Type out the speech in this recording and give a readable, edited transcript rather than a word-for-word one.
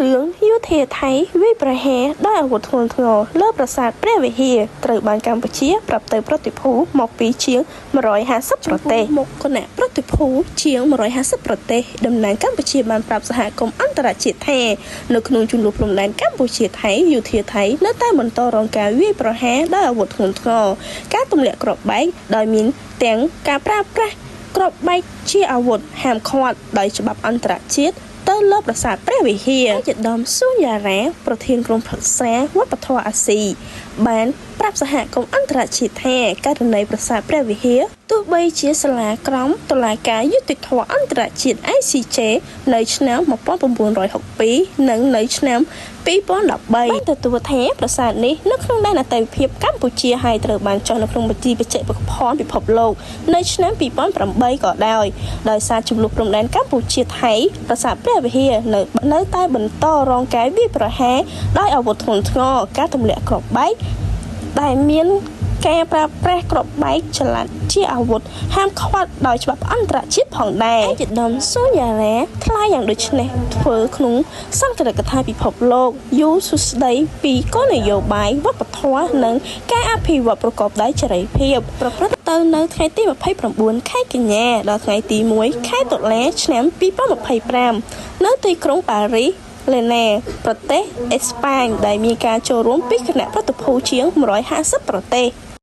រឿងយុធាថៃវាយប្រហារដោយអាវុធធ្ងន់ធ្ងរលើប្រាសាទព្រះវិហារត្រូវបានកម្ពុជាប្រាប់ទៅប្រតិភូមកពីជាង150ប្រទេសមកគណៈប្រតិភូជាង150ប្រទេសតំណាងកម្ពុជាបានប្រាប់សហគមន៍អន្តរជាតិថានៅក្នុងជម្លោះព្រំដែនកម្ពុជាថៃយុធាថៃនៅតែបន្តរងការវាយប្រហារដោយអាវុធធ្ងន់ធ្ងរការទម្លាក់គ្រាប់បែកដោយមានទាំងការប្រើប្រាស់គ្រាប់បែកជាអាវុធហាមឃាត់ដោយច្បាប់អន្តរជាតិទៅលើប្រាសាទព្រះវិហារជាដំស៊ូយ៉ារ៉ាប្រធានក្រុមប្រឹក្សាវប្បធម៌អាស៊ីបានប្រាប់សហគមន៍អន្តរជាតិថាករណីប្រាសាទព្រះវិហារទោះបីជាសាលាក្រមតុលាការយុត្តិធម៌អន្តរជាតិ ICJ នៅឆ្នាំ1962និងនៅឆ្នាំ2013បានទទួលថាប្រាសាទនេះនៅក្នុងដែនអតីតភាពកម្ពុជាហើយត្រូវបានចុះនៅក្នុងបញ្ជីបច្ចេកភណ្ឌពិភពលោកនៅឆ្នាំ2008ក៏ដោយសារជម្លោះព្រំដែនកម្ពុជាថៃប្រាសាទព្រះវិហារនៅតែបន្តរងការវាយប្រហារដោយអាវុធធ្ងន់ធ្ងរការទម្លាក់គ្រាប់បែកដែលមានការប្រើប្រាស់គ្រាប់បែកចល័តជាអាវុធហាមឃាត់ដោយច្បាប់អន្តរជាតិផងដែរឯកឧត្តមស៊ូយ៉ារ៉ាថ្លែងយ៉ាងដូចនេះធ្វើក្នុងសន្ទរកថាពិភពលោកយូរសួស្ដីពីគោលនយោបាយវប្បធម៌និងការអភិវឌ្ឍប្រកបដោយចរិយាភាពប្រព្រឹត្តទៅនៅថ្ងៃទី29ខែកញ្ញាដល់ថ្ងៃទី1ខែតុលាឆ្នាំ2025នៅទីក្រុងប៉ារីសលេណាប្រទេសអេស្ប៉ាញដែលមានការចូលរួមពីគណៈប្រតិភូជាង150ប្រទេស